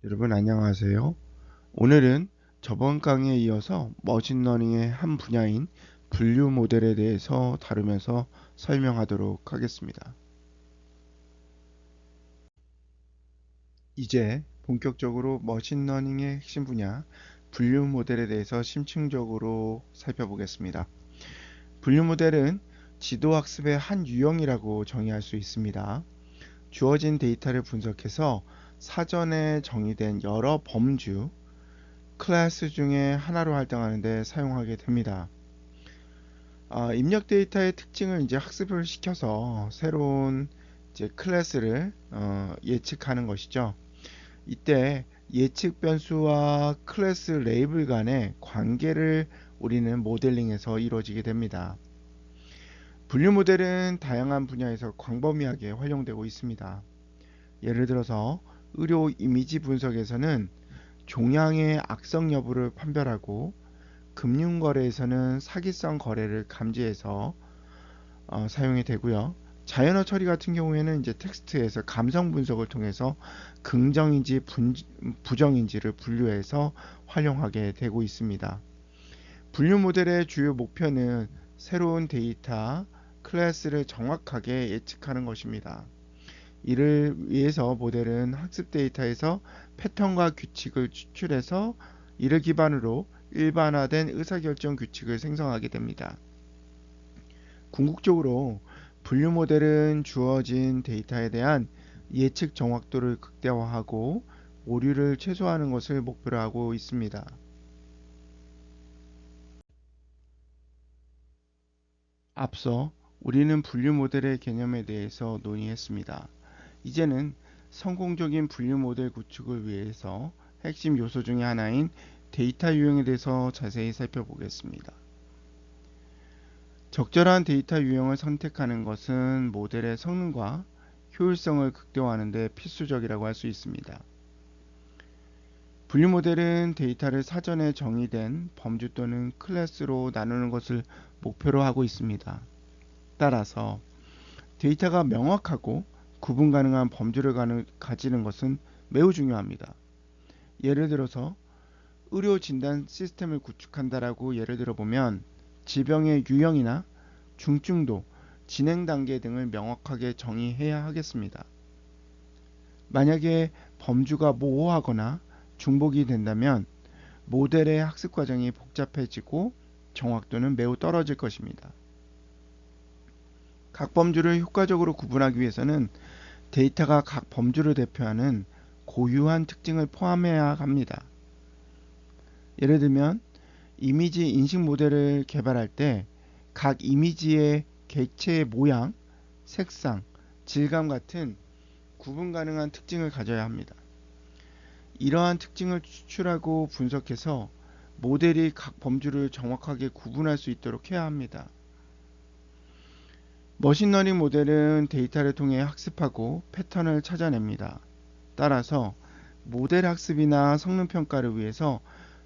여러분 안녕하세요. 오늘은 저번 강의에 이어서 머신러닝의 한 분야인 분류 모델에 대해서 다루면서 설명하도록 하겠습니다. 이제 본격적으로 머신러닝의 핵심 분야 분류 모델에 대해서 심층적으로 살펴보겠습니다. 분류 모델은 지도 학습의 한 유형이라고 정의할 수 있습니다. 주어진 데이터를 분석해서 사전에 정의된 여러 범주, 클래스 중에 하나로 할당하는 데 사용하게 됩니다. 입력 데이터의 특징을 이제 학습을 시켜서 새로운 이제 클래스를 예측하는 것이죠. 이때 예측 변수와 클래스 레이블 간의 관계를 우리는 모델링에서 이루어지게 됩니다. 분류 모델은 다양한 분야에서 광범위하게 활용되고 있습니다. 예를 들어서 의료 이미지 분석에서는 종양의 악성 여부를 판별하고 금융거래에서는 사기성 거래를 감지해서 사용이 되고요. 자연어 처리 같은 경우에는 이제 텍스트에서 감성 분석을 통해서 긍정인지 부정인지를 분류해서 활용하게 되고 있습니다. 분류 모델의 주요 목표는 새로운 데이터, 클래스를 정확하게 예측하는 것입니다. 이를 위해서 모델은 학습 데이터에서 패턴과 규칙을 추출해서 이를 기반으로 일반화된 의사결정 규칙을 생성하게 됩니다. 궁극적으로 분류 모델은 주어진 데이터에 대한 예측 정확도를 극대화하고 오류를 최소화하는 것을 목표로 하고 있습니다. 앞서 우리는 분류 모델의 개념에 대해서 논의했습니다. 이제는 성공적인 분류 모델 구축을 위해서 핵심 요소 중의 하나인 데이터 유형에 대해서 자세히 살펴보겠습니다. 적절한 데이터 유형을 선택하는 것은 모델의 성능과 효율성을 극대화하는 데 필수적이라고 할 수 있습니다. 분류 모델은 데이터를 사전에 정의된 범주 또는 클래스로 나누는 것을 목표로 하고 있습니다. 따라서 데이터가 명확하고 구분 가능한 범주를 가지는 것은 매우 중요합니다. 예를 들어서 의료 진단 시스템을 구축한다라고 예를 들어보면 질병의 유형이나 중증도, 진행 단계 등을 명확하게 정의해야 하겠습니다. 만약에 범주가 모호하거나 중복이 된다면 모델의 학습 과정이 복잡해지고 정확도는 매우 떨어질 것입니다. 각 범주를 효과적으로 구분하기 위해서는 데이터가 각 범주를 대표하는 고유한 특징을 포함해야 합니다. 예를 들면 이미지 인식 모델을 개발할 때 각 이미지의 객체의 모양, 색상, 질감 같은 구분 가능한 특징을 가져야 합니다. 이러한 특징을 추출하고 분석해서 모델이 각 범주를 정확하게 구분할 수 있도록 해야 합니다. 머신러닝 모델은 데이터를 통해 학습하고 패턴을 찾아냅니다. 따라서 모델 학습이나 성능 평가를 위해서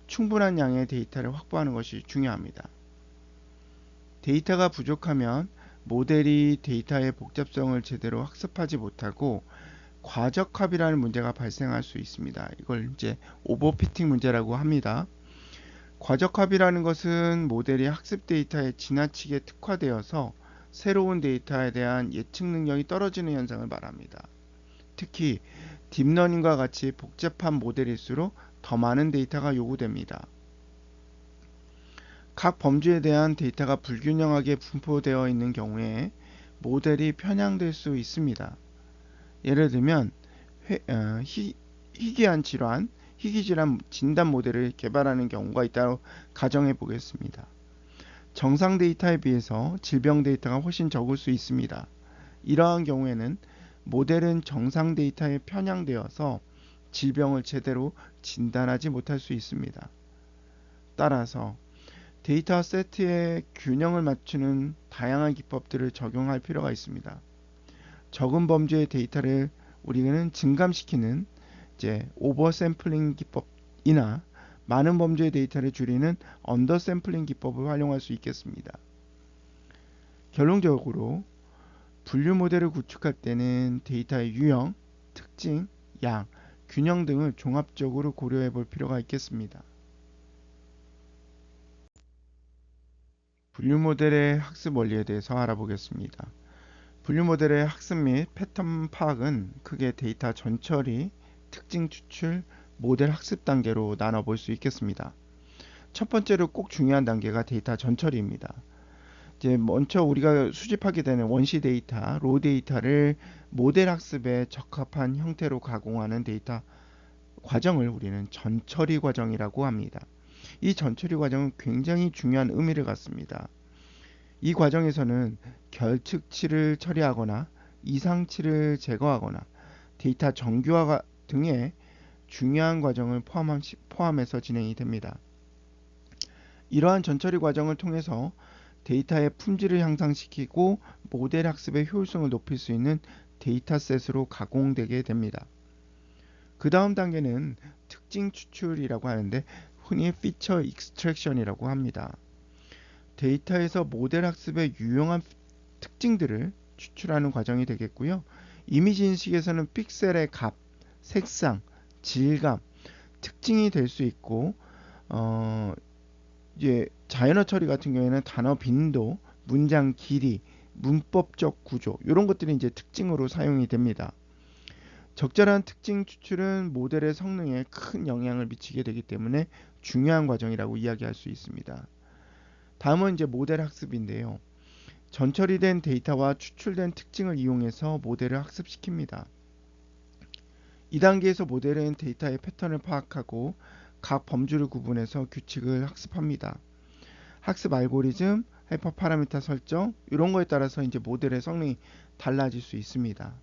충분한 양의 데이터를 확보하는 것이 중요합니다. 데이터가 부족하면 모델이 데이터의 복잡성을 제대로 학습하지 못하고 과적합이라는 문제가 발생할 수 있습니다. 이걸 이제 오버피팅 문제라고 합니다. 과적합이라는 것은 모델이 학습 데이터에 지나치게 특화되어서 새로운 데이터에 대한 예측 능력이 떨어지는 현상을 말합니다. 특히 딥러닝과 같이 복잡한 모델일수록 더 많은 데이터가 요구됩니다. 각 범주에 대한 데이터가 불균형하게 분포되어 있는 경우에 모델이 편향될 수 있습니다. 예를 들면 희귀한 질환, 희귀질환 진단 모델을 개발하는 경우가 있다고 가정해 보겠습니다. 정상 데이터에 비해서 질병 데이터가 훨씬 적을 수 있습니다. 이러한 경우에는 모델은 정상 데이터에 편향되어서 질병을 제대로 진단하지 못할 수 있습니다. 따라서 데이터 세트의 균형을 맞추는 다양한 기법들을 적용할 필요가 있습니다. 적은 범주의 데이터를 우리는 증감시키는 이제 오버 샘플링 기법이나 많은 범주의 데이터를 줄이는 언더 샘플링 기법을 활용할 수 있겠습니다. 결론적으로 분류 모델을 구축할 때는 데이터의 유형, 특징, 양, 균형 등을 종합적으로 고려해 볼 필요가 있겠습니다. 분류 모델의 학습 원리에 대해서 알아보겠습니다. 분류 모델의 학습 및 패턴 파악은 크게 데이터 전처리, 특징 추출, 모델 학습 단계로 나눠 볼 수 있겠습니다. 첫 번째로 꼭 중요한 단계가 데이터 전처리입니다. 이제 먼저 우리가 수집하게 되는 원시 데이터, 로 데이터를 모델 학습에 적합한 형태로 가공하는 데이터 과정을 우리는 전처리 과정이라고 합니다. 이 전처리 과정은 굉장히 중요한 의미를 갖습니다. 이 과정에서는 결측치를 처리하거나 이상치를 제거하거나 데이터 정교화 등의 중요한 과정을 포함해서 진행이 됩니다. 이러한 전처리 과정을 통해서 데이터의 품질을 향상시키고 모델 학습의 효율성을 높일 수 있는 데이터셋으로 가공되게 됩니다. 그 다음 단계는 특징 추출이라고 하는데 흔히 피처 익스트랙션이라고 합니다. 데이터에서 모델 학습에 유용한 특징들을 추출하는 과정이 되겠고요. 이미지 인식에서는 픽셀의 값, 색상, 질감, 특징이 될 수 있고 이제 자연어 처리 같은 경우에는 단어 빈도, 문장 길이, 문법적 구조 이런 것들이 이제 특징으로 사용이 됩니다. 적절한 특징 추출은 모델의 성능에 큰 영향을 미치게 되기 때문에 중요한 과정이라고 이야기할 수 있습니다. 다음은 이제 모델 학습인데요. 전처리된 데이터와 추출된 특징을 이용해서 모델을 학습시킵니다. 이 단계에서 모델은 데이터의 패턴을 파악하고 각 범주를 구분해서 규칙을 학습합니다. 학습 알고리즘, 하이퍼 파라미터 설정 이런 거에 따라서 이제 모델의 성능이 달라질 수 있습니다.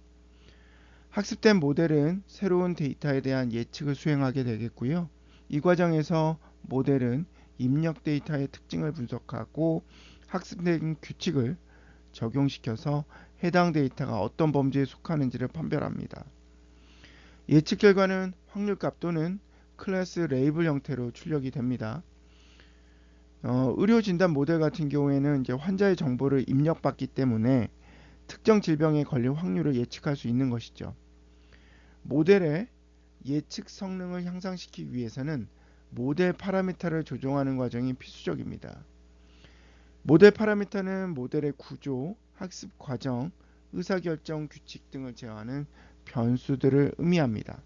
학습된 모델은 새로운 데이터에 대한 예측을 수행하게 되겠고요. 이 과정에서 모델은 입력 데이터의 특징을 분석하고 학습된 규칙을 적용시켜서 해당 데이터가 어떤 범주에 속하는지를 판별합니다. 예측 결과는 확률값 또는 클래스 레이블 형태로 출력이 됩니다. 의료 진단 모델 같은 경우에는 이제 환자의 정보를 입력받기 때문에 특정 질병에 걸릴 확률을 예측할 수 있는 것이죠. 모델의 예측 성능을 향상시키기 위해서는 모델 파라미터를 조정하는 과정이 필수적입니다. 모델 파라미터는 모델의 구조, 학습 과정, 의사결정 규칙 등을 제어하는 변수들을 의미합니다.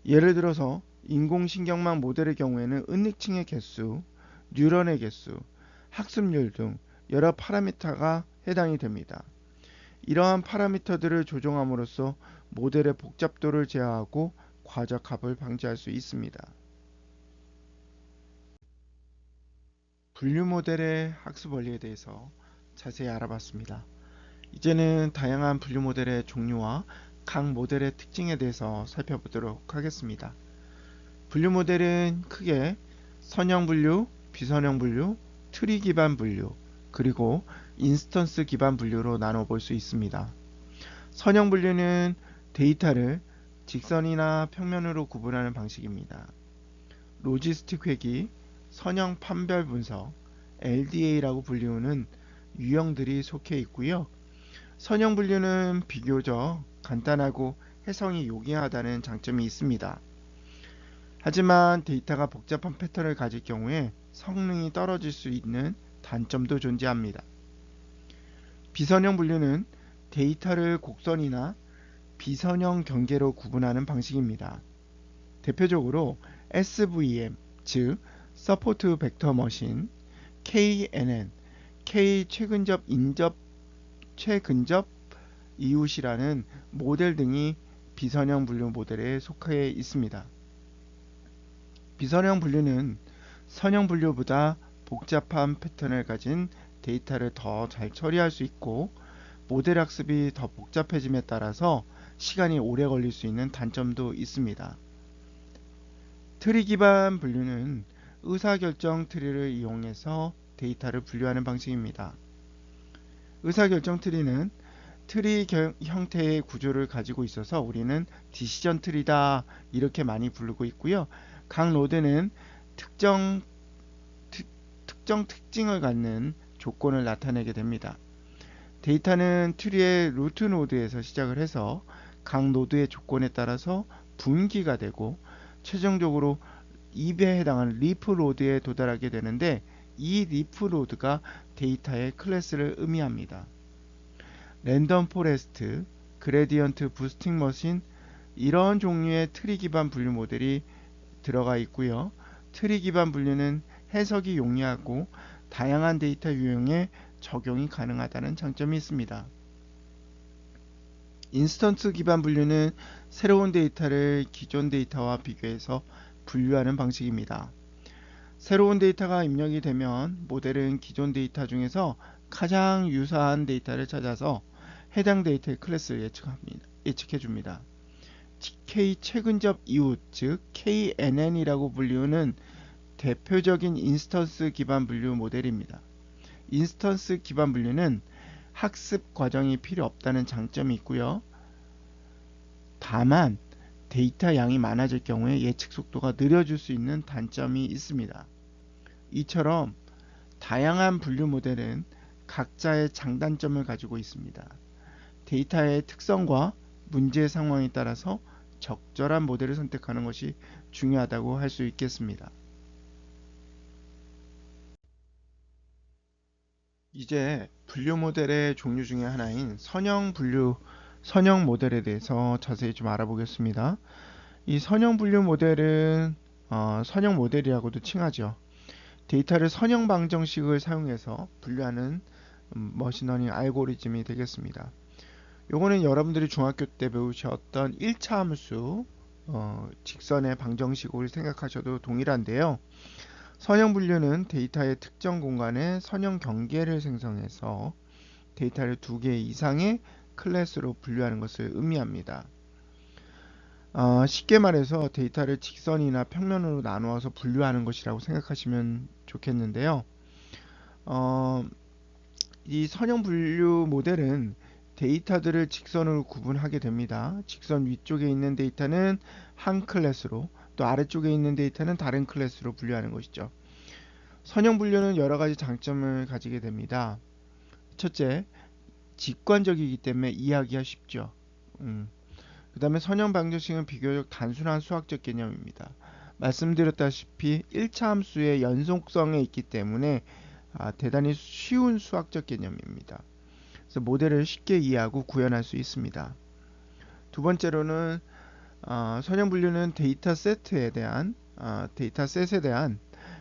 예를 들어서 인공신경망 모델의 경우에는 은닉층의 개수, 뉴런의 개수, 학습률 등 여러 파라미터가 해당이 됩니다. 이러한 파라미터들을 조정함으로써 모델의 복잡도를 제어하고 과적합을 방지할 수 있습니다. 분류 모델의 학습 원리에 대해서 자세히 알아봤습니다. 이제는 다양한 분류 모델의 종류와 각 모델의 특징에 대해서 살펴보도록 하겠습니다. 분류 모델은 크게 선형 분류, 비선형 분류, 트리 기반 분류, 그리고 인스턴스 기반 분류로 나눠 볼 수 있습니다. 선형 분류는 데이터를 직선이나 평면으로 구분하는 방식입니다. 로지스틱 회귀, 선형 판별 분석, LDA라고 불리우는 유형들이 속해 있고요. 선형 분류는 비교적 간단하고 해석이 용이하다는 장점이 있습니다. 하지만 데이터가 복잡한 패턴을 가질 경우에 성능이 떨어질 수 있는 단점도 존재합니다. 비선형 분류는 데이터를 곡선이나 비선형 경계로 구분하는 방식입니다. 대표적으로 SVM, 즉 서포트 벡터 머신, KNN, K 최근접 인접 최근접 이웃이라는 모델 등이 비선형 분류 모델에 속해 있습니다. 비선형 분류는 선형 분류보다 복잡한 패턴을 가진 데이터를 더 잘 처리할 수 있고 모델 학습이 더 복잡해짐에 따라서 시간이 오래 걸릴 수 있는 단점도 있습니다. 트리 기반 분류는 의사결정 트리를 이용해서 데이터를 분류하는 방식입니다. 의사결정 트리는 트리 형태의 구조를 가지고 있어서 우리는 디시전 트리다 이렇게 많이 부르고 있고요. 각 노드는 특정 특징을 갖는 조건을 나타내게 됩니다. 데이터는 트리의 루트 노드에서 시작을 해서 각 노드의 조건에 따라서 분기가 되고 최종적으로 입에 해당하는 리프 로드에 도달하게 되는데, 이 리프 로드가 데이터의 클래스를 의미합니다. 랜덤 포레스트, 그레디언트 부스팅 머신, 이런 종류의 트리 기반 분류 모델이 들어가 있고요. 트리 기반 분류는 해석이 용이하고 다양한 데이터 유형에 적용이 가능하다는 장점이 있습니다. 인스턴스 기반 분류는 새로운 데이터를 기존 데이터와 비교해서 분류하는 방식입니다. 새로운 데이터가 입력이 되면 모델은 기존 데이터 중에서 가장 유사한 데이터를 찾아서 해당 데이터의 클래스를 예측해줍니다. K 최근접 이웃, 즉 KNN이라고 불리우는 대표적인 인스턴스 기반 분류 모델입니다. 인스턴스 기반 분류는 학습 과정이 필요 없다는 장점이 있고요. 다만 데이터 양이 많아질 경우에 예측 속도가 느려질 수 있는 단점이 있습니다. 이처럼 다양한 분류 모델은 각자의 장단점을 가지고 있습니다. 데이터의 특성과 문제 상황에 따라서 적절한 모델을 선택하는 것이 중요하다고 할 수 있겠습니다. 이제 분류 모델의 종류 중에 하나인 선형 모델에 대해서 자세히 좀 알아보겠습니다. 이 선형 분류 모델은 선형 모델이라고도 칭하죠. 데이터를 선형 방정식을 사용해서 분류하는 머신러닝 알고리즘이 되겠습니다. 요거는 여러분들이 중학교 때 배우셨던 1차 함수 직선의 방정식을 생각하셔도 동일한데요. 선형 분류는 데이터의 특정 공간에 선형 경계를 생성해서 데이터를 2개 이상의 클래스로 분류하는 것을 의미합니다. 쉽게 말해서 데이터를 직선이나 평면으로 나누어서 분류하는 것이라고 생각하시면 좋겠는데요. 이 선형 분류 모델은 데이터들을 직선으로 구분하게 됩니다. 직선 위쪽에 있는 데이터는 한 클래스로, 또 아래쪽에 있는 데이터는 다른 클래스로 분류하는 것이죠. 선형 분류는 여러 가지 장점을 가지게 됩니다. 첫째, 직관적이기 때문에 이해하기가 쉽죠. 그 다음에 선형 방정식은 비교적 단순한 수학적 개념입니다. 말씀드렸다시피 1차 함수의 연속성에 있기 때문에 대단히 쉬운 수학적 개념입니다. 그래서 모델을 쉽게 이해하고 구현할 수 있습니다. 두 번째로는 선형 분류는 데이터셋에 대한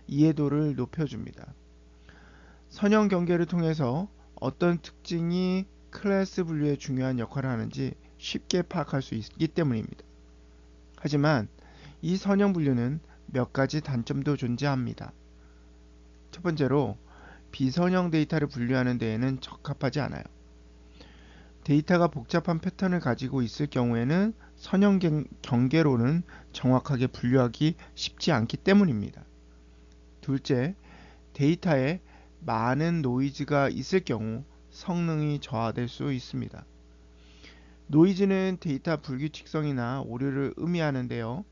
이해도를 높여줍니다. 선형 경계를 통해서 어떤 특징이 클래스 분류에 중요한 역할을 하는지 쉽게 파악할 수 있기 때문입니다. 하지만 이 선형 분류는 몇 가지 단점도 존재합니다. 첫 번째로 비선형 데이터를 분류하는 데에는 적합하지 않아요. 데이터가 복잡한 패턴을 가지고 있을 경우에는 선형 경계로는 정확하게 분류하기 쉽지 않기 때문입니다. 둘째, 데이터에 많은 노이즈가 있을 경우 성능이 저하될 수 있습니다. 노이즈는 데이터 불규칙성이나 오류를 의미하는데요.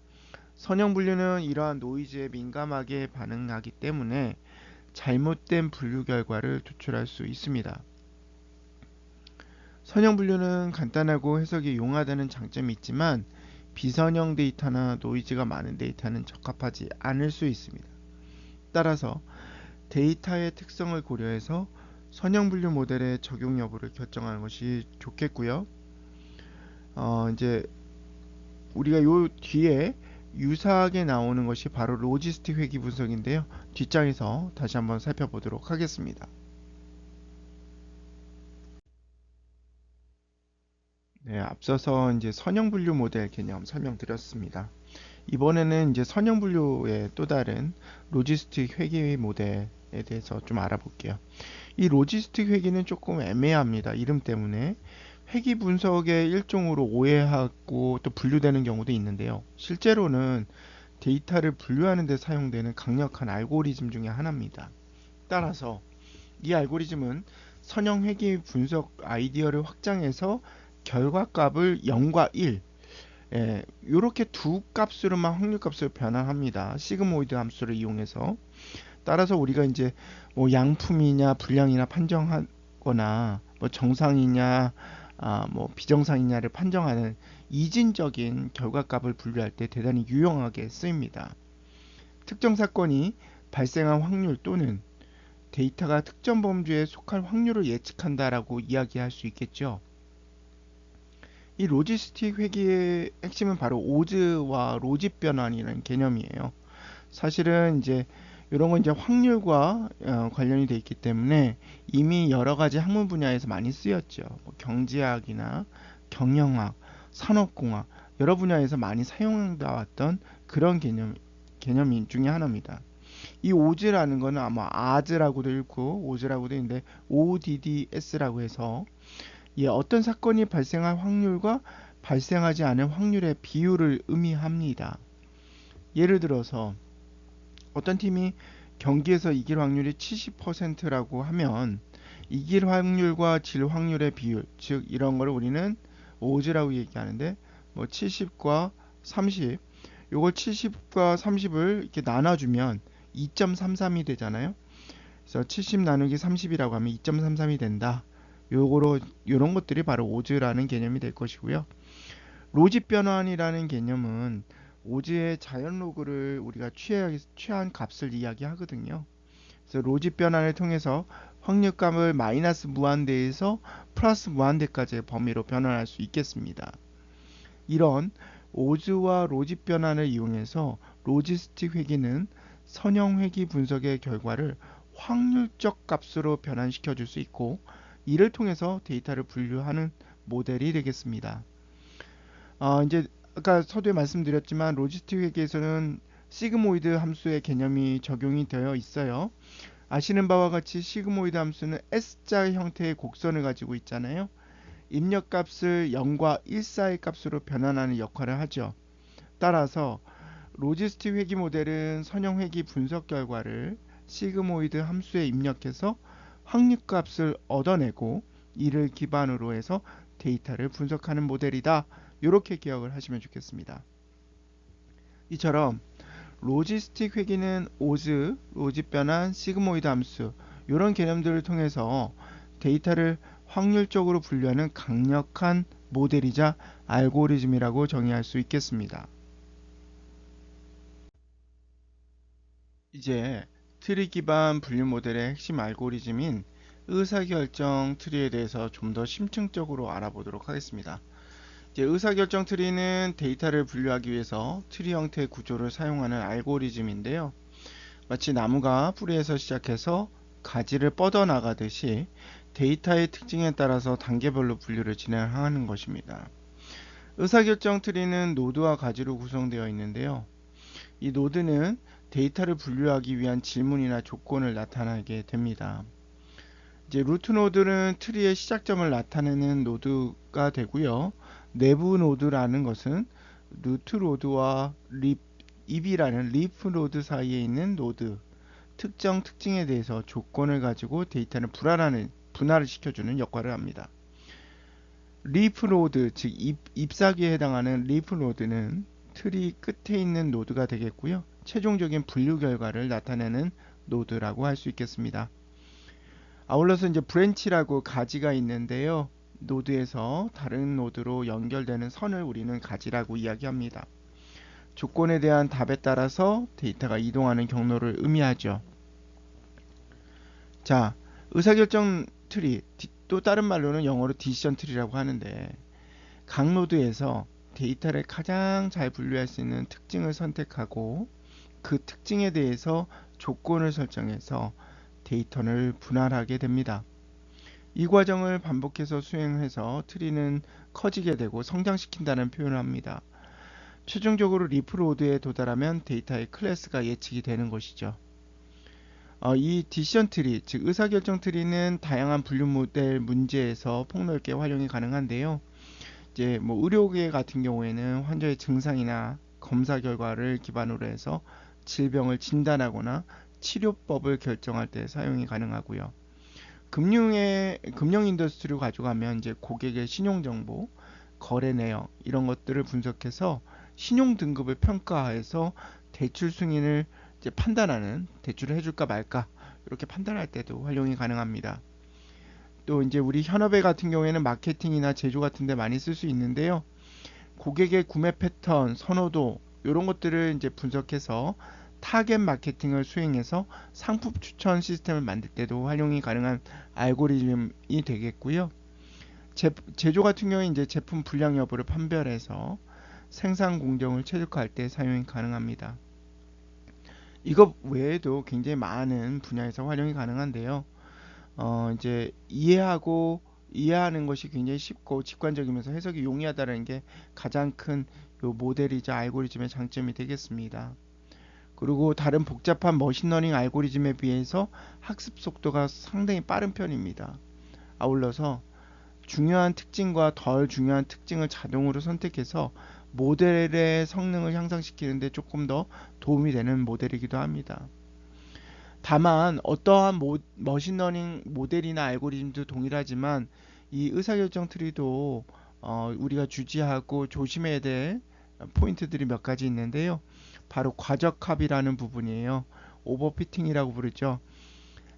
선형 분류는 이러한 노이즈에 민감하게 반응하기 때문에 잘못된 분류 결과를 도출할 수 있습니다. 선형 분류는 간단하고 해석이 용하다는 장점이 있지만 비선형 데이터나 노이즈가 많은 데이터는 적합하지 않을 수 있습니다. 따라서 데이터의 특성을 고려해서 선형 분류 모델의 적용 여부를 결정하는 것이 좋겠고요. 이제 우리가 요 뒤에 유사하게 나오는 것이 바로 로지스틱 회귀 분석인데요. 뒷장에서 다시 한번 살펴보도록 하겠습니다. 네, 앞서서 이제 선형 분류 모델 개념 설명드렸습니다. 이번에는 이제 선형 분류의 또 다른 로지스틱 회귀 모델에 대해서 좀 알아볼게요. 이 로지스틱 회귀는 조금 애매합니다. 이름 때문에 회귀 분석의 일종으로 오해하고 또 분류되는 경우도 있는데요. 실제로는 데이터를 분류하는 데 사용되는 강력한 알고리즘 중에 하나입니다. 따라서 이 알고리즘은 선형 회귀 분석 아이디어를 확장해서 결과값을 0과 1 이렇게 두 값으로만 확률값을 변환합니다. 시그모이드 함수를 이용해서. 따라서 우리가 이제 뭐 양품이냐 불량이냐 판정하거나 뭐 정상이냐 뭐 비정상이냐를 판정하는 이진적인 결과값을 분류할 때 대단히 유용하게 쓰입니다. 특정 사건이 발생한 확률 또는 데이터가 특정 범주에 속할 확률을 예측한다라고 이야기할 수 있겠죠. 이 로지스틱 회계의 핵심은 바로 오즈와 로짓 변환이라는 개념이에요. 사실은 이제 이런 건 이제 확률과 관련이 돼 있기 때문에 이미 여러 가지 학문 분야에서 많이 쓰였죠. 뭐 경제학이나 경영학, 산업공학 여러 분야에서 많이 사용해 왔던 그런 개념인 중에 하나입니다. 이 오즈라는 거는 아마 아즈라고도 읽고 오즈라고도 있는데 ODDS라고 해서 어떤 사건이 발생할 확률과 발생하지 않을 확률의 비율을 의미합니다. 예를 들어서 어떤 팀이 경기에서 이길 확률이 70%라고 하면 이길 확률과 질 확률의 비율, 즉 이런 거를 우리는 오즈라고 얘기하는데 뭐 70과 30, 요걸 70과 30을 이렇게 나눠주면 2.33이 되잖아요. 그래서 70 나누기 30이라고 하면 2.33이 된다. 요런 것들이 바로 오즈라는 개념이 될 것이고요. 로짓 변환이라는 개념은 오즈의 자연 로그를 우리가 취한 값을 이야기하거든요. 그래서 로짓 변환을 통해서 확률값을 마이너스 무한대에서 플러스 무한대까지의 범위로 변환할 수 있겠습니다. 이런 오즈와 로짓 변환을 이용해서 로지스틱 회계는 선형 회계 분석의 결과를 확률적 값으로 변환시켜 줄 수 있고 이를 통해서 데이터를 분류하는 모델이 되겠습니다. 이제 아까 서두에 말씀드렸지만 로지스틱 회계에서는 시그모이드 함수의 개념이 적용이 되어 있어요. 아시는 바와 같이 시그모이드 함수는 S자 형태의 곡선을 가지고 있잖아요. 입력값을 0과 1 사이 값으로 변환하는 역할을 하죠. 따라서 로지스틱 회계 모델은 선형 회계 분석 결과를 시그모이드 함수에 입력해서 확률값을 얻어내고 이를 기반으로 해서 데이터를 분석하는 모델이다. 이렇게 기억을 하시면 좋겠습니다. 이처럼 로지스틱 회계는 오즈, 로짓 변환, 시그모이드 함수 이런 개념들을 통해서 데이터를 확률적으로 분류하는 강력한 모델이자 알고리즘이라고 정의할 수 있겠습니다. 이제 트리 기반 분류 모델의 핵심 알고리즘인 의사결정 트리에 대해서 좀 더 심층적으로 알아보도록 하겠습니다. 이제 의사결정 트리는 데이터를 분류하기 위해서 트리 형태의 구조를 사용하는 알고리즘인데요. 마치 나무가 뿌리에서 시작해서 가지를 뻗어나가듯이 데이터의 특징에 따라서 단계별로 분류를 진행하는 것입니다. 의사결정 트리는 노드와 가지로 구성되어 있는데요. 이 노드는 데이터를 분류하기 위한 질문이나 조건을 나타나게 됩니다. 이제 루트 노드는 트리의 시작점을 나타내는 노드가 되고요. 내부 노드라는 것은 루트 노드와 립이라는 리프 노드 사이에 있는 노드, 특정 특징에 대해서 조건을 가지고 데이터를 분할을 시켜주는 역할을 합니다. 리프 노드, 즉 잎사귀에 해당하는 리프 노드는 트리 끝에 있는 노드가 되겠고요. 최종적인 분류 결과를 나타내는 노드라고 할 수 있겠습니다. 아울러서 이제 브랜치라고 가지가 있는데요. 노드에서 다른 노드로 연결되는 선을 우리는 가지라고 이야기합니다. 조건에 대한 답에 따라서 데이터가 이동하는 경로를 의미하죠. 자, 의사결정 트리, 또 다른 말로는 영어로 디시전 트리라고 하는데 각 노드에서 데이터를 가장 잘 분류할 수 있는 특징을 선택하고 그 특징에 대해서 조건을 설정해서 데이터를 분할하게 됩니다. 이 과정을 반복해서 수행해서 트리는 커지게 되고 성장시킨다는 표현을 합니다. 최종적으로 리프로드에 도달하면 데이터의 클래스가 예측이 되는 것이죠. 이 디시전 트리, 즉 의사결정 트리는 다양한 분류 모델 문제에서 폭넓게 활용이 가능한데요. 이제 뭐 의료계 같은 경우에는 환자의 증상이나 검사 결과를 기반으로 해서 질병을 진단하거나 치료법을 결정할 때 사용이 가능하고요. 금융 인더스트리로 가져가면 이제 고객의 신용 정보, 거래 내역 이런 것들을 분석해서 신용 등급을 평가해서 대출 승인을 이제 판단하는 대출을 해줄까 말까 이렇게 판단할 때도 활용이 가능합니다. 또 이제 우리 현업에 같은 경우에는 마케팅이나 제조 같은 데 많이 쓸 수 있는데요. 고객의 구매 패턴, 선호도 이런 것들을 이제 분석해서 타겟 마케팅을 수행해서 상품 추천 시스템을 만들 때도 활용이 가능한 알고리즘이 되겠고요. 제조 같은 경우에 이제 제품 불량 여부를 판별해서 생산 공정을 최적화할 때 사용이 가능합니다. 이것 외에도 굉장히 많은 분야에서 활용이 가능한데요. 이제 이해하는 것이 굉장히 쉽고 직관적이면서 해석이 용이하다는 게 가장 큰 요 모델이자 알고리즘의 장점이 되겠습니다. 그리고 다른 복잡한 머신러닝 알고리즘에 비해서 학습 속도가 상당히 빠른 편입니다. 아울러서 중요한 특징과 덜 중요한 특징을 자동으로 선택해서 모델의 성능을 향상시키는 데 조금 더 도움이 되는 모델이기도 합니다. 다만 어떠한 머신러닝 모델이나 알고리즘도 동일하지만 이 의사결정 트리도 우리가 주지하고 조심해야 될 포인트들이 몇 가지 있는데요. 바로 과적합이라는 부분이에요. 오버피팅이라고 부르죠.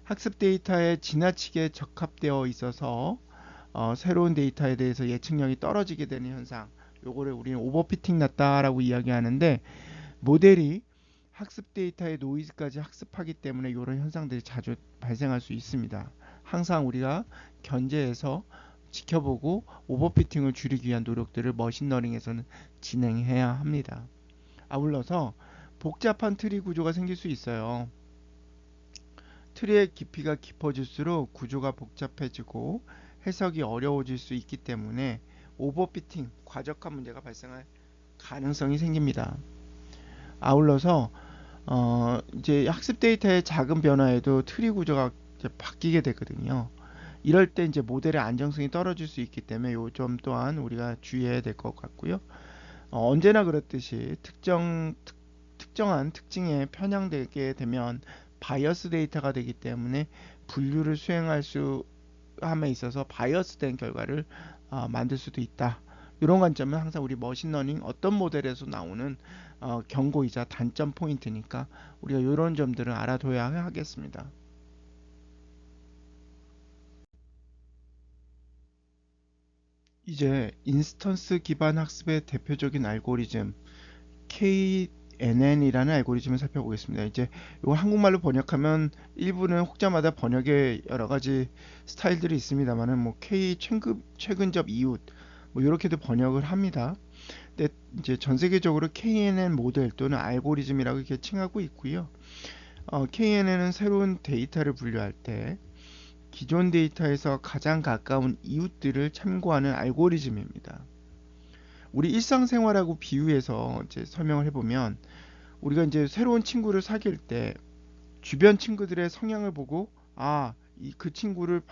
학습 데이터에 지나치게 적합되어 있어서 새로운 데이터에 대해서 예측력이 떨어지게 되는 현상, 요거를 우리는 오버피팅 났다라고 이야기하는데, 모델이 학습 데이터의 노이즈까지 학습하기 때문에 이런 현상들이 자주 발생할 수 있습니다. 항상 우리가 견제해서 지켜보고 오버피팅을 줄이기 위한 노력들을 머신러닝에서는 진행해야 합니다. 아울러서 복잡한 트리 구조가 생길 수 있어요. 트리의 깊이가 깊어질수록 구조가 복잡해지고 해석이 어려워질 수 있기 때문에 오버피팅, 과적한 문제가 발생할 가능성이 생깁니다. 아울러서 이제 학습 데이터의 작은 변화에도 트리 구조가 이제 바뀌게 되거든요. 이럴 때 이제 모델의 안정성이 떨어질 수 있기 때문에 요 점 또한 우리가 주의해야 될 것 같고요. 언제나 그렇듯이 특정한 특징에 편향되게 되면 바이어스 데이터가 되기 때문에 분류를 수행할 수 함에 있어서 바이어스된 결과를 만들 수도 있다. 이런 관점은 항상 우리 머신러닝 어떤 모델에서 나오는 경고이자 단점 포인트니까 우리가 이런 점들을 알아둬야 하겠습니다. 이제 인스턴스 기반 학습의 대표적인 알고리즘 KNN이라는 알고리즘을 살펴보겠습니다. 이제 이거 한국말로 번역하면 일부는 혹자마다 번역에 여러 가지 스타일들이 있습니다만은 뭐 K 최근접 이웃 뭐 이렇게도 번역을 합니다. 근데 이제 전 세계적으로 KNN 모델 또는 알고리즘이라고 이렇게 칭하고 있고요. KNN은 새로운 데이터를 분류할 때 기존 데이터에서 가장 가까운 이웃들을 참고하는 알고리즘입니다. 우리 일상생활하고 비유해서 이제 설명을 해보면 우리가 이제 새로운 친구를 사귈 때 주변 친구들의 성향을 보고 그 친구를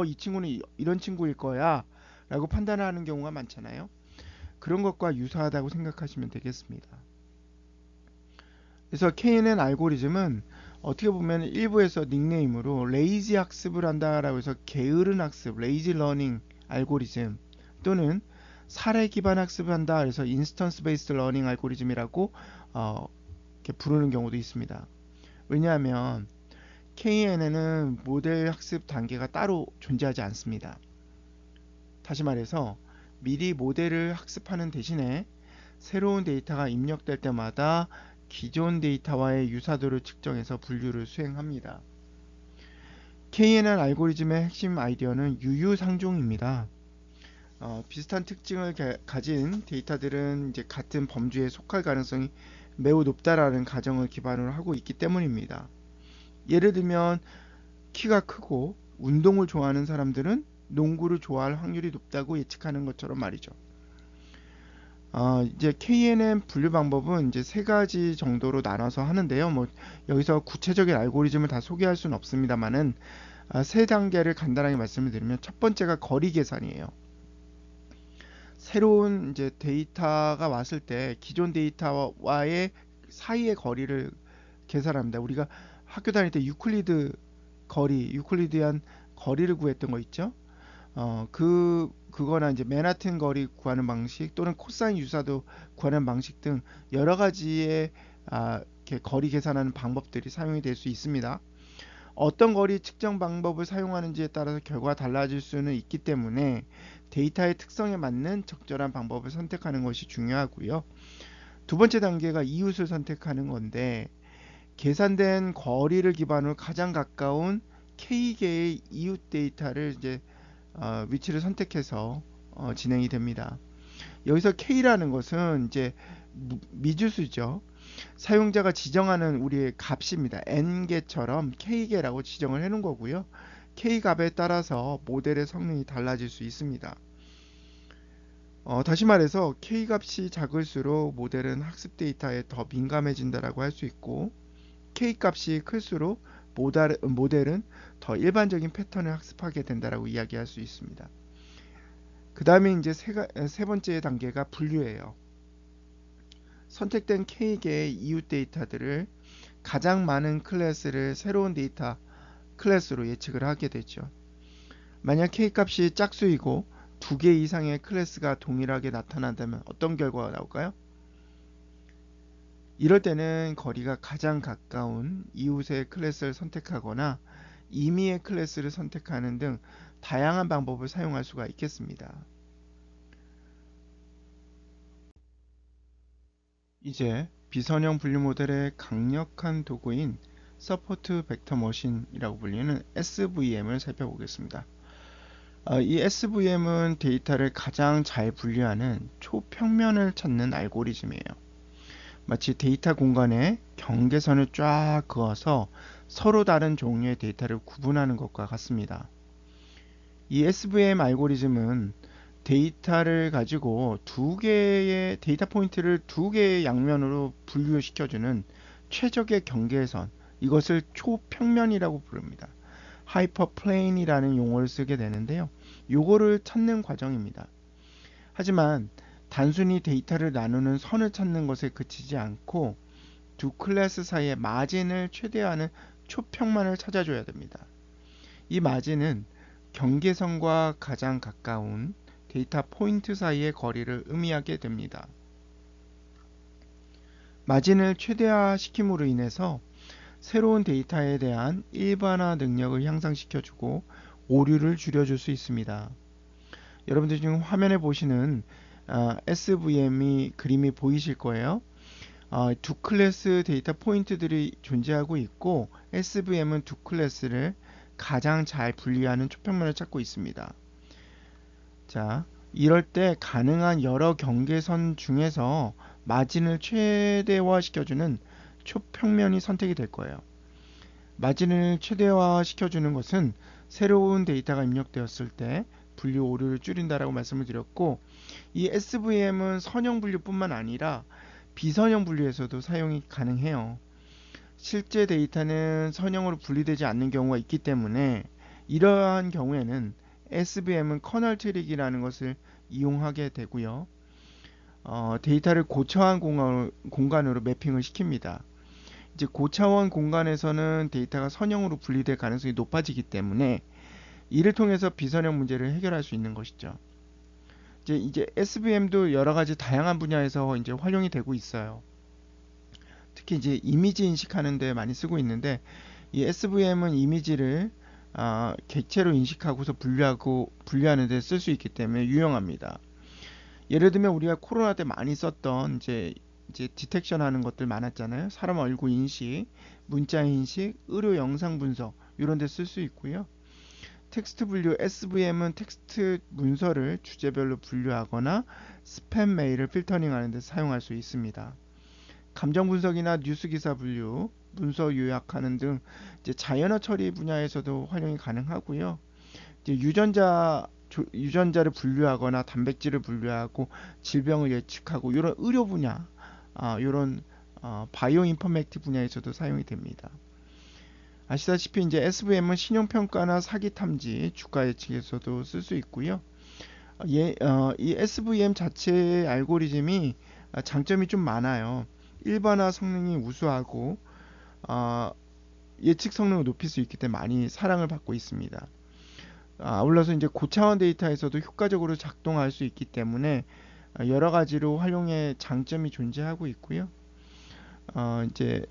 이 친구는 이런 친구일 거야 라고 판단하는 경우가 많잖아요. 그런 것과 유사하다고 생각하시면 되겠습니다. 그래서 KNN 알고리즘은 어떻게 보면 일부에서 닉네임으로 레이지 학습을 한다라고 해서 게으른 학습, 레이지 러닝 알고리즘 또는 사례 기반 학습을 한다 그래서 인스턴스 베이스드 러닝 알고리즘이라고 이렇게 부르는 경우도 있습니다. 왜냐하면 KNN은 모델 학습 단계가 따로 존재하지 않습니다. 다시 말해서 미리 모델을 학습하는 대신에 새로운 데이터가 입력될 때마다 기존 데이터와의 유사도를 측정해서 분류를 수행합니다. KNN 알고리즘의 핵심 아이디어는 유유상종입니다. 비슷한 특징을 가진 데이터들은 이제 같은 범주에 속할 가능성이 매우 높다라는 가정을 기반으로 하고 있기 때문입니다. 예를 들면 키가 크고 운동을 좋아하는 사람들은 농구를 좋아할 확률이 높다고 예측하는 것처럼 말이죠. 이제 KNN 분류 방법은 이제 세 가지 정도로 나눠서 하는데요. 뭐 여기서 구체적인 알고리즘을 다 소개할 수는 없습니다만은 세 단계를 간단하게 말씀을 드리면 첫 번째가 거리 계산이에요. 새로운 이제 데이터가 왔을 때 기존 데이터와의 사이의 거리를 계산합니다. 우리가 학교 다닐 때 유클리드한 거리를 구했던 거 있죠? 그거나 이제 맨하튼 거리 구하는 방식 또는 코사인 유사도 구하는 방식 등 여러 가지의 이렇게 거리 계산하는 방법들이 사용이 될 수 있습니다. 어떤 거리 측정 방법을 사용하는지에 따라서 결과가 달라질 수는 있기 때문에 데이터의 특성에 맞는 적절한 방법을 선택하는 것이 중요하고요. 두 번째 단계가 이웃을 선택하는 건데, 계산된 거리를 기반으로 가장 가까운 K개의 이웃 데이터를 이제 위치를 선택해서 진행이 됩니다. 여기서 K라는 것은 이제 미주수죠. 사용자가 지정하는 우리의 값입니다. n개처럼 K개라고 지정을 해 놓은 거고요. K값에 따라서 모델의 성능이 달라질 수 있습니다. 다시 말해서 K값이 작을수록 모델은 학습 데이터에 더 민감해진다라고 할 수 있고, K값이 클수록 모델은 더 일반적인 패턴을 학습하게 된다라고 이야기할 수 있습니다. 그 다음에 이제 세 번째 단계가 분류예요. 선택된 K개의 이웃 데이터들을 가장 많은 클래스를 새로운 데이터 클래스로 예측을 하게 되죠. 만약 K값이 짝수이고 2개 이상의 클래스가 동일하게 나타난다면 어떤 결과가 나올까요? 이럴 때는 거리가 가장 가까운 이웃의 클래스를 선택하거나 임의의 클래스를 선택하는 등 다양한 방법을 사용할 수가 있겠습니다. 이제 비선형 분류 모델의 강력한 도구인 서포트 벡터 머신이라고 불리는 SVM을 살펴보겠습니다. 이 SVM은 데이터를 가장 잘 분류하는 초평면을 찾는 알고리즘이에요. 마치 데이터 공간에 경계선을 쫙 그어서 서로 다른 종류의 데이터를 구분하는 것과 같습니다. 이 SVM 알고리즘은 데이터를 가지고 두 개의 데이터 포인트를 두 개의 양면으로 분류시켜주는 최적의 경계선, 이것을 초평면이라고 부릅니다. 하이퍼플레인이라는 용어를 쓰게 되는데요. 요거를 찾는 과정입니다. 하지만 단순히 데이터를 나누는 선을 찾는 것에 그치지 않고 두 클래스 사이의 마진을 최대화하는 초평면을 찾아줘야 됩니다. 이 마진은 경계선과 가장 가까운 데이터 포인트 사이의 거리를 의미하게 됩니다. 마진을 최대화시킴으로 인해서 새로운 데이터에 대한 일반화 능력을 향상시켜주고 오류를 줄여줄 수 있습니다. 여러분들 지금 화면에 보시는 SVM이 그림이 보이실 거예요. 두 클래스 데이터 포인트들이 존재하고 있고 SVM은 두 클래스를 가장 잘 분리하는 초평면을 찾고 있습니다. 자, 이럴 때 가능한 여러 경계선 중에서 마진을 최대화 시켜주는 초평면이 선택이 될 거예요. 마진을 최대화 시켜주는 것은 새로운 데이터가 입력되었을 때 분류 오류를 줄인다라고 말씀을 드렸고, 이 SVM은 선형 분류뿐만 아니라 비선형 분류에서도 사용이 가능해요. 실제 데이터는 선형으로 분리되지 않는 경우가 있기 때문에 이러한 경우에는 SVM은 커널 트릭이라는 것을 이용하게 되고요. 데이터를 고차원 공간으로 매핑을 시킵니다. 이제 고차원 공간에서는 데이터가 선형으로 분리될 가능성이 높아지기 때문에 이를 통해서 비선형 문제를 해결할 수 있는 것이죠. 이제 SVM도 여러 가지 다양한 분야에서 이제 활용이 되고 있어요. 특히 이제 이미지 인식하는 데 많이 쓰고 있는데, 이 SVM은 이미지를 객체로 인식하고서 분류하는 데 쓸 수 있기 때문에 유용합니다. 예를 들면 우리가 코로나 때 많이 썼던 이제 디텍션 하는 것들 많았잖아요. 사람 얼굴 인식, 문자 인식, 의료 영상 분석 이런 데 쓸 수 있고요. 텍스트 분류 SVM은 텍스트 문서를 주제별로 분류하거나 스팸 메일을 필터링 하는 데 사용할 수 있습니다. 감정 분석이나 뉴스 기사 분류, 문서 요약하는 등 이제 자연어 처리 분야에서도 활용이 가능하고요. 이제 유전자를 분류하거나 단백질을 분류하고 질병을 예측하고 이런 의료 분야, 이런 바이오 인포메틱 분야에서도 사용이 됩니다. 아시다시피 이제 SVM은 신용평가나 사기 탐지, 주가 예측에서도 쓸 수 있고요. 이 SVM 자체의 알고리즘이 장점이 좀 많아요. 일반화 성능이 우수하고 예측 성능을 높일 수 있기 때문에 많이 사랑을 받고 있습니다. 아울러서 이제 고차원 데이터에서도 효과적으로 작동할 수 있기 때문에 여러 가지로 활용의 장점이 존재하고 있고요. 이제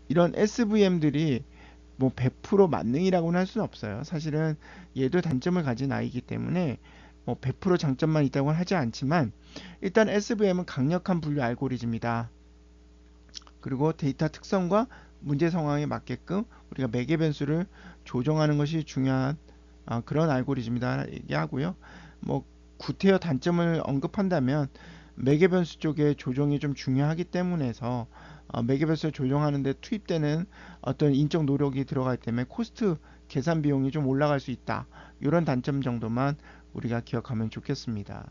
이런 SVM들이 뭐 100% 만능이라고는 할 수는 없어요. 사실은 얘도 단점을 가진 아이이기 때문에 뭐 100% 장점만 있다고는 하지 않지만 일단 SVM은 강력한 분류 알고리즘이다. 그리고 데이터 특성과 문제 상황에 맞게끔 우리가 매개 변수를 조정하는 것이 중요한 그런 알고리즘이다 얘기하고요. 뭐 구태여 단점을 언급한다면 매개 변수 쪽에 조정이 좀 중요하기 때문에서 매개 변수를 조정하는데 투입되는 어떤 인적 노력이 들어가기 때문에 코스트 계산 비용이 좀 올라갈 수 있다. 이런 단점 정도만 우리가 기억하면 좋겠습니다.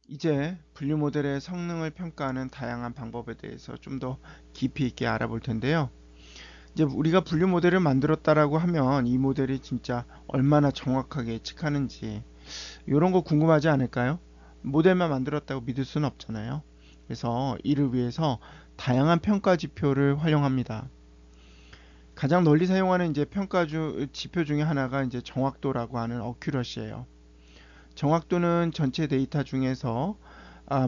이제 분류 모델의 성능을 평가하는 다양한 방법에 대해서 좀 더 깊이 있게 알아볼 텐데요. 이제 우리가 분류 모델을 만들었다라고 하면 이 모델이 진짜 얼마나 정확하게 예측하는지 이런 거 궁금하지 않을까요? 모델만 만들었다고 믿을 수는 없잖아요. 그래서 이를 위해서 다양한 평가 지표를 활용합니다. 가장 널리 사용하는 이제 지표 중에 하나가 이제 정확도라고 하는 어큐러시예요. 정확도는 전체 데이터 중에서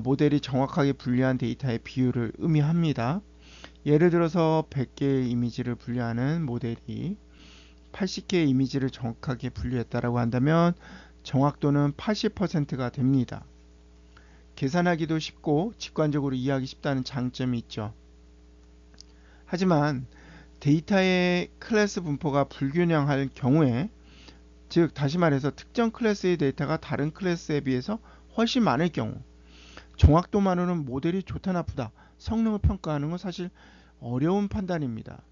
모델이 정확하게 분류한 데이터의 비율을 의미합니다. 예를 들어서 100개의 이미지를 분류하는 모델이 80개의 이미지를 정확하게 분류했다라고 한다면 정확도는 80%가 됩니다. 계산하기도 쉽고 직관적으로 이해하기 쉽다는 장점이 있죠. 하지만 데이터의 클래스 분포가 불균형할 경우에, 즉 다시 말해서 특정 클래스의 데이터가 다른 클래스에 비해서 훨씬 많을 경우, 정확도만으로는 모델이 좋다 나쁘다 성능을 평가하는 건 사실 어려운 판단입니다.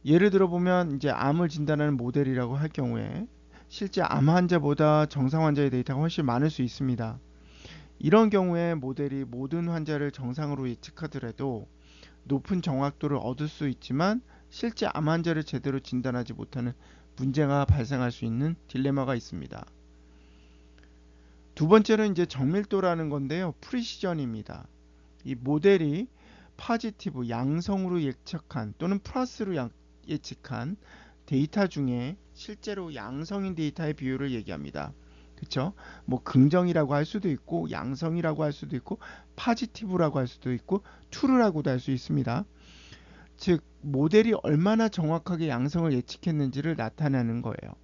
예를 들어 보면 이제 암을 진단하는 모델이라고 할 경우에 실제 암 환자보다 정상 환자의 데이터가 훨씬 많을 수 있습니다. 이런 경우에 모델이 모든 환자를 정상으로 예측하더라도 높은 정확도를 얻을 수 있지만 실제 암 환자를 제대로 진단하지 못하는 문제가 발생할 수 있는 딜레마가 있습니다. 두 번째는 이제 정밀도라는 건데요. 프리시전입니다. 이 모델이 파지티브 양성으로 예측한 또는 플러스로 예측한 데이터 중에 실제로 양성인 데이터의 비율을 얘기합니다. 그쵸? 뭐 긍정이라고 할 수도 있고 양성이라고 할 수도 있고 파지티브라고 할 수도 있고 true라고도 할 수 있습니다. 즉 모델이 얼마나 정확하게 양성을 예측했는지를 나타내는 거예요.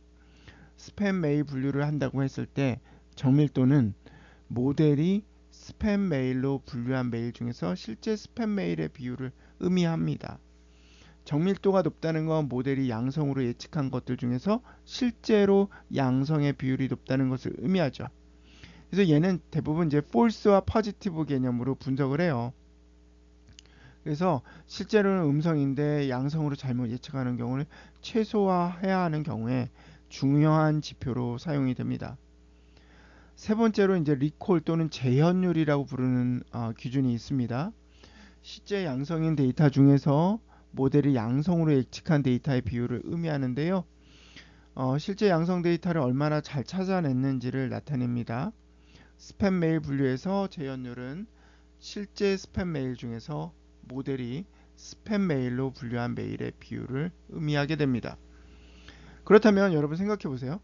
스팸 메일 분류를 한다고 했을 때 정밀도는 모델이 스팸 메일로 분류한 메일 중에서 실제 스팸 메일의 비율을 의미합니다. 정밀도가 높다는 건 모델이 양성으로 예측한 것들 중에서 실제로 양성의 비율이 높다는 것을 의미하죠. 그래서 얘는 대부분 이제 false와 positive 개념으로 분석을 해요. 그래서 실제로는 음성인데 양성으로 잘못 예측하는 경우를 최소화해야 하는 경우에 중요한 지표로 사용이 됩니다. 세 번째로 이제 리콜 또는 재현율이라고 부르는 기준이 있습니다. 실제 양성인 데이터 중에서 모델이 양성으로 예측한 데이터의 비율을 의미하는데요. 실제 양성 데이터를 얼마나 잘 찾아냈는지를 나타냅니다. 스팸 메일 분류에서 재현율은 실제 스팸 메일 중에서 모델이 스팸 메일로 분류한 메일의 비율을 의미하게 됩니다. 그렇다면 여러분 생각해 보세요.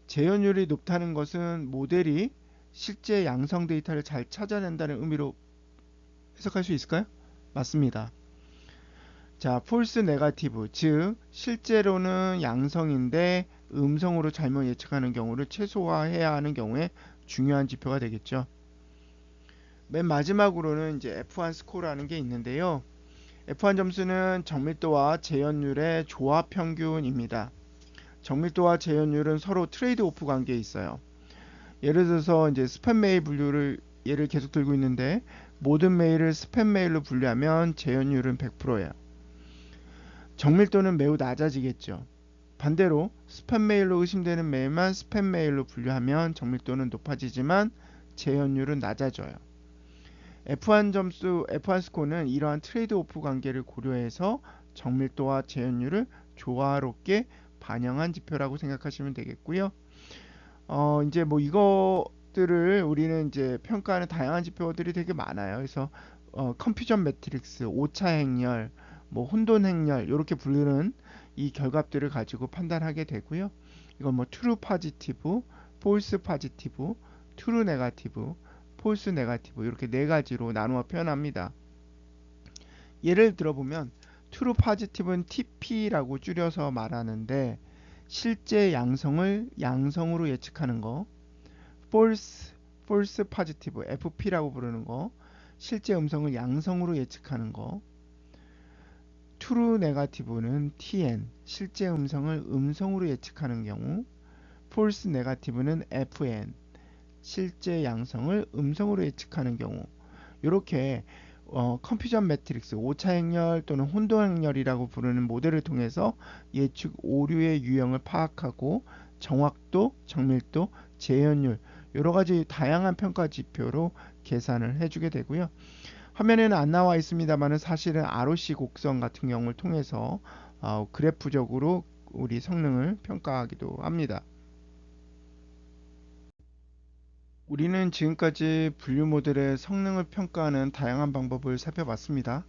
재현율이 높다는 것은 모델이 실제 양성 데이터를 잘 찾아낸다는 의미로 해석할 수 있을까요? 맞습니다. 자, false negative, 즉 실제로는 양성인데 음성으로 잘못 예측하는 경우를 최소화해야 하는 경우에 중요한 지표가 되겠죠. 맨 마지막으로는 이제 F1 스코어라는 게 있는데요. F1 점수는 정밀도와 재현율의 조합 평균입니다. 정밀도와 재현율은 서로 트레이드 오프 관계에 있어요. 예를 들어서 이제 스팸 메일 분류를 예를 계속 들고 있는데 모든 메일을 스팸 메일로 분류하면 재현율은 100%예요. 정밀도는 매우 낮아지겠죠. 반대로 스팸 메일로 의심되는 메일만 스팸 메일로 분류하면 정밀도는 높아지지만 재현율은 낮아져요. F1 스코어는 이러한 트레이드 오프 관계를 고려해서 정밀도와 재현율을 조화롭게 반영한 지표라고 생각하시면 되겠고요. 이제 뭐 이것들을 우리는 이제 평가하는 다양한 지표들이 되게 많아요. 그래서 컴퓨전 매트릭스, 오차 행렬, 뭐 혼돈 행렬 이렇게 부르는 이 결과들을 가지고 판단하게 되고요. 이건 뭐 true positive, false positive, true negative, false negative 이렇게 네 가지로 나누어 표현합니다. 예를 들어보면 true positive는 TP라고 줄여서 말하는데 실제 양성을 양성으로 예측하는 거, false positive FP라고 부르는 거, 실제 음성을 양성으로 예측하는 거, true negative는 TN, 실제 음성을 음성으로 예측하는 경우, false negative는 FN, 실제 양성을 음성으로 예측하는 경우, 이렇게 컴퓨전 매트릭스, 오차 행렬 또는 혼동 행렬이라고 부르는 모델을 통해서 예측 오류의 유형을 파악하고 정확도, 정밀도, 재현율 여러 가지 다양한 평가 지표로 계산을 해주게 되고요. 화면에는 안 나와 있습니다만 사실은 ROC 곡선 같은 경우를 통해서 그래프적으로 우리 성능을 평가하기도 합니다. 우리는 지금까지 분류 모델의 성능을 평가하는 다양한 방법을 살펴봤습니다.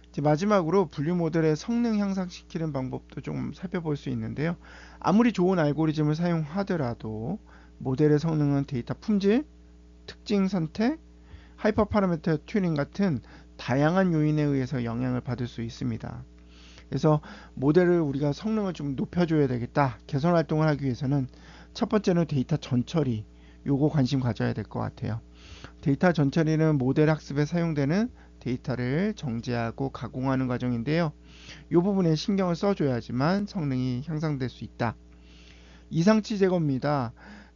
이제 마지막으로 분류 모델의 성능 향상시키는 방법도 좀 살펴볼 수 있는데요. 아무리 좋은 알고리즘을 사용하더라도 모델의 성능은 데이터 품질, 특징 선택, 하이퍼 파라미터 튜닝 같은 다양한 요인에 의해서 영향을 받을 수 있습니다. 그래서 모델을 우리가 성능을 좀 높여줘야 되겠다, 개선 활동을 하기 위해서는 첫 번째는 데이터 전처리, 요거 관심 가져야 될 것 같아요. 데이터 전처리는 모델 학습에 사용되는 데이터를 정제하고 가공하는 과정인데요. 이 부분에 신경을 써줘야지만 성능이 향상될 수 있다. 이상치 제거입니다.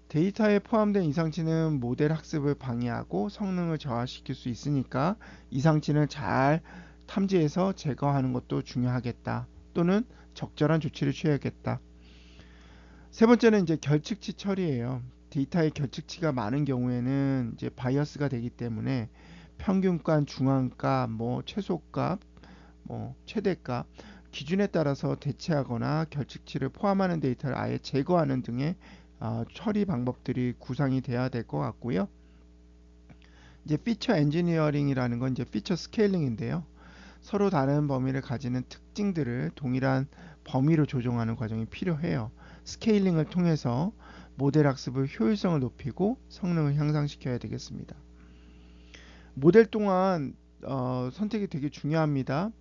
데이터에 포함된 이상치는 모델 학습을 방해하고 성능을 저하시킬 수 있으니까 이상치는 잘 탐지해서 제거하는 것도 중요하겠다. 또는 적절한 조치를 취해야겠다. 세 번째는 이제 결측치 처리예요. 데이터의 결측치가 많은 경우에는 이제 바이어스가 되기 때문에 평균값, 중앙값, 최소값, 최대값 기준에 따라서 대체하거나 결측치를 포함하는 데이터를 아예 제거하는 등의 처리 방법들이 구상이 돼야 될 것 같고요. 이제 피처 엔지니어링이라는 건 이제 피처 스케일링인데요. 서로 다른 범위를 가지는 특징들을 동일한 범위로 조정하는 과정이 필요해요. 스케일링을 통해서 모델 학습의 효율성을 높이고 성능을 향상시켜야 되겠습니다. 모델 또한 선택이 되게 중요합니다.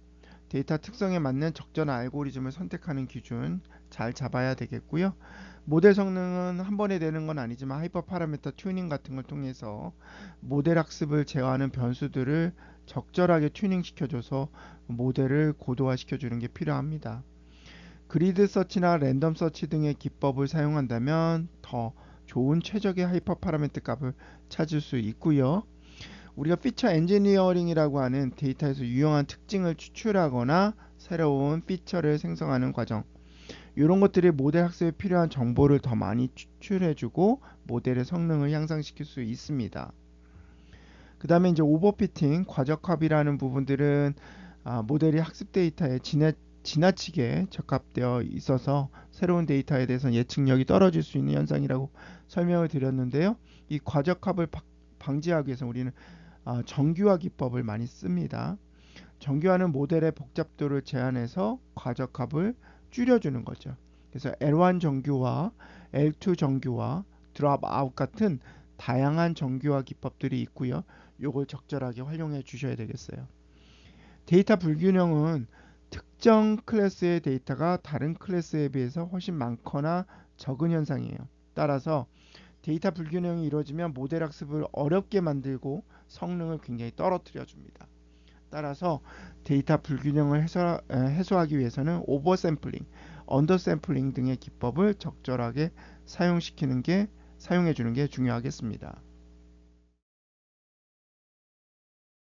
데이터 특성에 맞는 적절한 알고리즘을 선택하는 기준 잘 잡아야 되겠고요. 모델 성능은 한 번에 되는 건 아니지만 하이퍼 파라미터 튜닝 같은 걸 통해서 모델 학습을 제어하는 변수들을 적절하게 튜닝 시켜줘서 모델을 고도화 시켜주는 게 필요합니다. 그리드 서치나 랜덤 서치 등의 기법을 사용한다면 더 좋은 최적의 하이퍼 파라미터 값을 찾을 수 있고요. 우리가 피처 엔지니어링이라고 하는 데이터에서 유용한 특징을 추출하거나 새로운 피처를 생성하는 과정, 이런 것들이 모델 학습에 필요한 정보를 더 많이 추출해주고 모델의 성능을 향상시킬 수 있습니다. 그 다음에 이제 오버피팅, 과적합이라는 부분들은 모델이 학습 데이터에 지나치게 적합되어 있어서 새로운 데이터에 대해서 예측력이 떨어질 수 있는 현상이라고 설명을 드렸는데요. 이 과적합을 방지하기 위해서 우리는 정규화 기법을 많이 씁니다. 정규화는 모델의 복잡도를 제한해서 과적합을 줄여주는 거죠. 그래서 L1 정규화, L2 정규화, 드롭 아웃 같은 다양한 정규화 기법들이 있고요. 요걸 적절하게 활용해 주셔야 되겠어요. 데이터 불균형은 특정 클래스의 데이터가 다른 클래스에 비해서 훨씬 많거나 적은 현상이에요. 따라서 데이터 불균형이 이루어지면 모델 학습을 어렵게 만들고 성능을 굉장히 떨어뜨려 줍니다. 따라서 데이터 불균형을 해소하기 위해서는 오버샘플링, 언더샘플링 등의 기법을 적절하게 사용해 주는 게 중요하겠습니다.